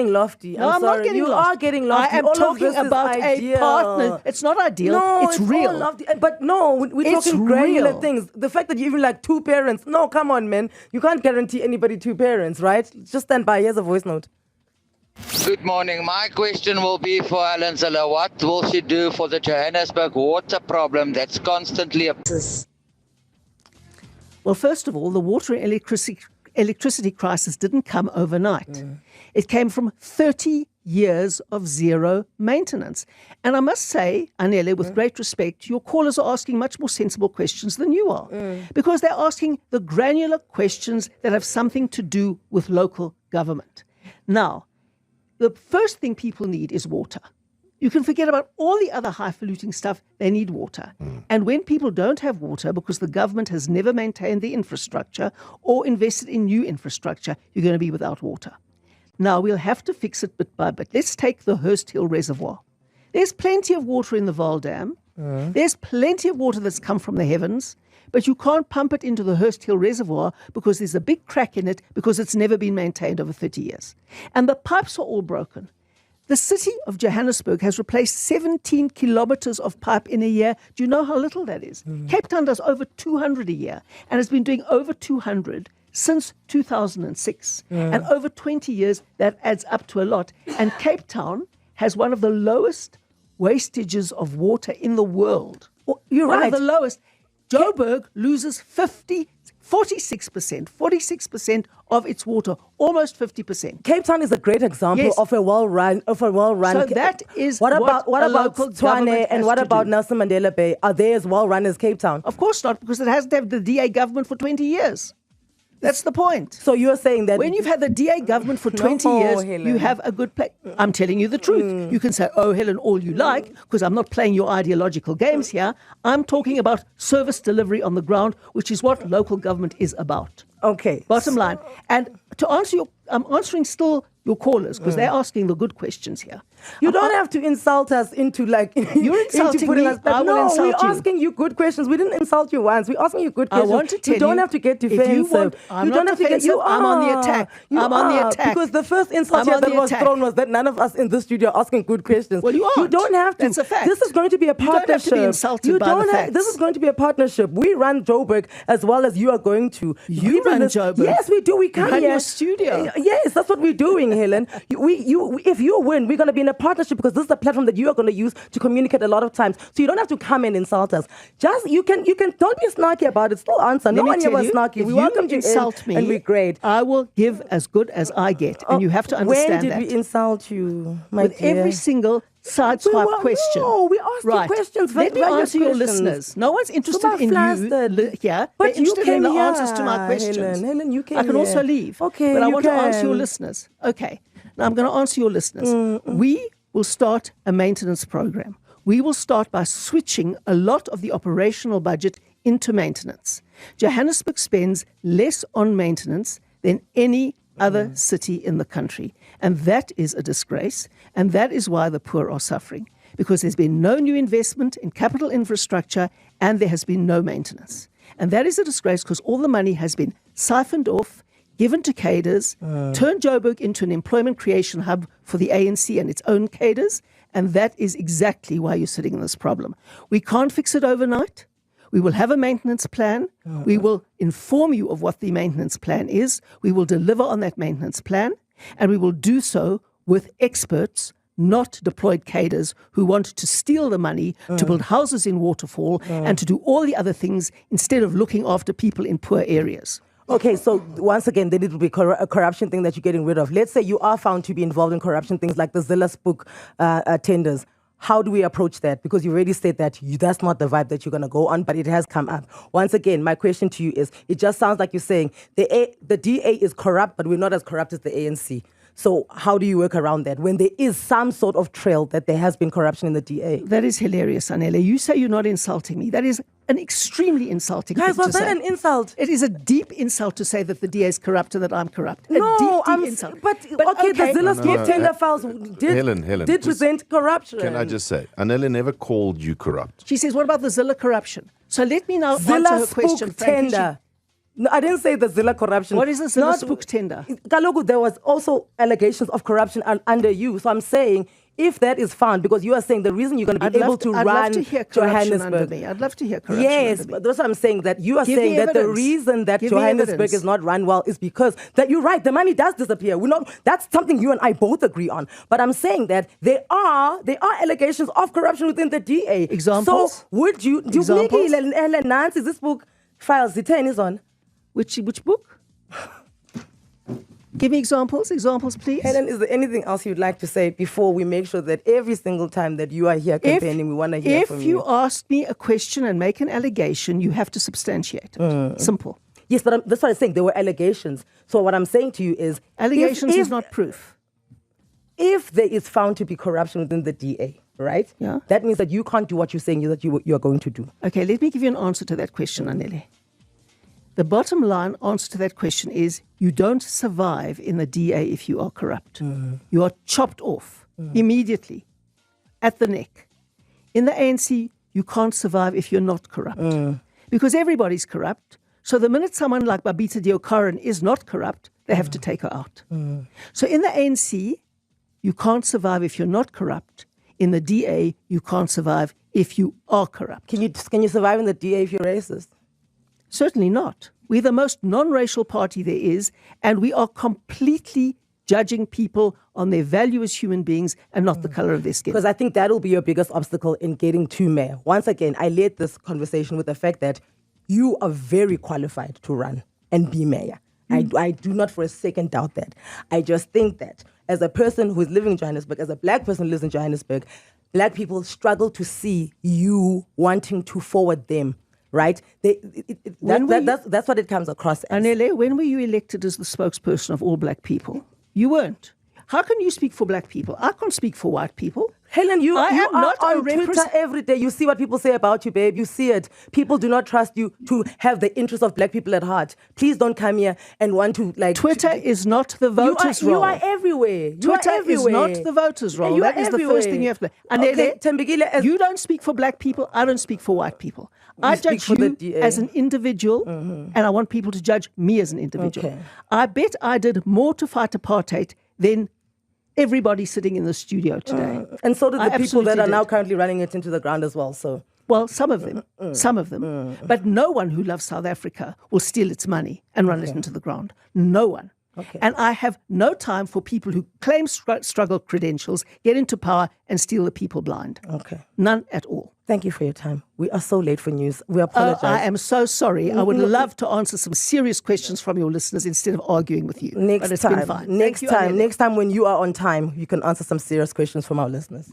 lofty. No, I'm not getting You lofty. are getting lofty. I am All of talking this is about a ideal. partner. It's not ideal. No, it's real. all lofty. But no, we're It's talking granular real. things. The fact that you even like two parents. No, come on, man. You can't guarantee anybody two parents, right? Just stand by. Here's a voice note. Good morning. My question will be for Helen Zille. What will she do for the Johannesburg water problem that's constantly Well, first of all, the water and electricity crisis didn't come overnight. It came from 30 years of zero maintenance. And I must say, Anele, with great respect, your callers are asking much more sensible questions than you are, because they're asking the granular questions that have something to do with local government. Now, the first thing people need is water. You can forget about all the other highfalutin stuff. They need water. And when people don't have water because the government has never maintained the infrastructure or invested in new infrastructure, you're going to be without water. Now, we'll have to fix it bit by bit. Let's take the Hurst Hill Reservoir. There's plenty of water in the Vaal Dam. There's plenty of water that's come from the heavens, but you can't pump it into the Hurst Hill Reservoir because there's a big crack in it because it's never been maintained over 30 years. And the pipes are all broken. The city of Johannesburg has replaced 17 kilometers of pipe in a year. Do you know how little that is? Cape Town does over 200 a year and has been doing over 200 since 2006. And over 20 years, that adds up to a lot. And Cape Town has one of the lowest wastages of water in the world. You're One right. of the lowest. Joburg loses 46% of its water, almost 50%. Cape Town is a great example Yes. of a well-run. So that is what what about a local Tshwane government and has what to about do. Nelson Mandela Bay? Are they as well-run as Cape Town? Of course not, because it hasn't had the DA government for 20 years. That's the point. So you're saying that When you've had the DA government for 20 No, years, Helen. you have a good place. I'm telling you the truth. You can say, oh, Helen, all you like, because I'm not playing your ideological games here. I'm talking about service delivery on the ground, which is what local government is about. Okay. Bottom line. And to answer I'm answering still your callers, because they're asking the good questions here. You don't have to insult us into like You're insulting into putting me, us back. I will No, insult we're you. asking you good questions. We didn't insult you once. We're asking you good I questions. want to tell you don't you, have to get if you defensive. want- I'm you not don't have to get. defensive, You I'm on the are. attack. You I'm on the are. attack. Because the first insult I'm here on that the was attack. thrown was that none of us in this studio are asking good questions. Well, you You aren't. don't have to. That's a fact. This is going to be a You don't have to be partnership. insulted You by the don't have. This facts. is going to be a partnership. We run Joburg as well as you are going to. You run Joburg. Yes, we do. We come run here. your studio. Yes, that's what we're doing, Helen. If you win, we're going to be in a partnership because this is a platform that you are going to use to communicate a lot of times. So you don't have to come and insult us. Just you can don't be snarky about it. Still answer. No Let me one here tell was you, snarky. if We you welcomed you insult in, me, and we're great. I will give as good as I get, and you have to understand When that. did we insult you, my With dear? every single sideswipe question. No, we asked you Right. questions. Let me valid answer your questions. listeners. No one's interested Super in flustered. you here. But They're you interested came in the here, answers to my questions. Helen, you came I can here. also leave. Okay, but I you want to answer your can. listeners. Okay. Now I'm going to answer your listeners. We will start a maintenance program. We will start by switching a lot of the operational budget into maintenance. Johannesburg spends less on maintenance than any other city in the country. And that is a disgrace. And that is why the poor are suffering. Because there's been no new investment in capital infrastructure and there has been no maintenance. And that is a disgrace because all the money has been siphoned off, given to cadres, turned Joburg into an employment creation hub for the ANC and its own cadres. And that is exactly why you're sitting in this problem. We can't fix it overnight. We will have a maintenance plan. We will inform you of what the maintenance plan is. We will deliver on that maintenance plan. And we will do so with experts, not deployed cadres who want to steal the money to build houses in Waterfall and to do all the other things instead of looking after people in poor areas. Okay, so once again, there need to be a corruption thing that you're getting rid of. Let's say you are found to be involved in corruption things like the Zille spook tenders. How do we approach that? Because you already said that that's not the vibe that you're going to go on, but it has come up. Once again, my question to you is, it just sounds like you're saying the DA is corrupt, but we're not as corrupt as the ANC. So how do you work around that when there is some sort of trail that there has been corruption in the DA? That is hilarious, Anele. You say you're not insulting me. That is an extremely insulting Guys, thing was to that say. an insult? It is a deep insult to say that the DA is corrupt and that I'm corrupt. No, a deep insult. But okay, the Zille spook tender files Helen, did just- present corruption. Can I just say, Anele never called you corrupt. She says, what about the Zille corruption? So let me now answer Zille her question. spook frankly. tender. No, I didn't say the Zille corruption. What is the Zille Not- spook tender? Kaloku, there was also allegations of corruption under you. So I'm saying, if that is found, because you are saying the reason you're going to be able to I'd run love to hear corruption under Johannesburg. me. I'd love to hear corruption Yes, under me. but that's what I'm saying, that you are Give saying me that the evidence. reason that Give me Johannesburg evidence. is not run well is because that you're right, the money does disappear. That's something you and I both agree on. But I'm saying that there are allegations of corruption within the DA. Examples? So would you Examples? Helen Nancy, this book files the 10 is on. Which book? Give me examples, please. Helen, is there anything else you'd like to say before we make sure that every single time that you are here campaigning, we want to hear from you? If you ask me a question and make an allegation, you have to substantiate it. Simple. Yes, but that's what I'm saying. There were allegations. So what I'm saying to you is... Allegations if is not proof. If there is found to be corruption within the DA, right? Yeah. That means that you can't do what you're saying that you are going to do. Okay, let me give you an answer to that question, Anele. The bottom line answer to that question is you don't survive in the DA if you are corrupt. You are chopped off immediately at the neck. In the ANC, you can't survive if you're not corrupt because everybody's corrupt. So the minute someone like Babita Deokaran is not corrupt, they have to take her out. So in the ANC, you can't survive if you're not corrupt. In the DA, you can't survive if you are corrupt. Can you survive in the DA if you're racist? Certainly not. We're the most non-racial party there is, and we are completely judging people on their value as human beings and not the color of their skin. Because I think that'll be your biggest obstacle in getting to mayor. Once again, I led this conversation with the fact that you are very qualified to run and be mayor. I do not for a second doubt that. I just think that as a person who is living in Johannesburg, as a black person who lives in Johannesburg, black people struggle to see you wanting to forward them. Right? That's what it comes across as. Anele, when were you elected as the spokesperson of all black people? You weren't. How can you speak for black people? I can't speak for white people. Helen, you I are am not on a Twitter every day. You see what people say about you, babe. You see it. People do not trust you to have the interests of black people at heart. Please don't come here and want to Twitter is not the voters' role. You are everywhere. Twitter is not the voters' role. That is the first thing you have to. Anele, Tembekile, you don't speak for black people. I don't speak for white people. I judge you as an individual, and I want people to judge me as an individual. Okay. I bet I did more to fight apartheid than everybody sitting in the studio today. and so did the people absolutely that are now did. currently running it into the ground as well. So Well, some of them. But no one who loves South Africa will steal its money and run it into the ground. No one. Okay. And I have no time for people who claim struggle credentials, get into power and steal the people blind. Okay. None at all. Thank you for your time. We are so late for news. We apologize. I am so sorry. I would love to answer some serious questions from your listeners instead of arguing with you. But it's been fine. Next Thank you, Anele. next time when you are on time, you can answer some serious questions from our listeners.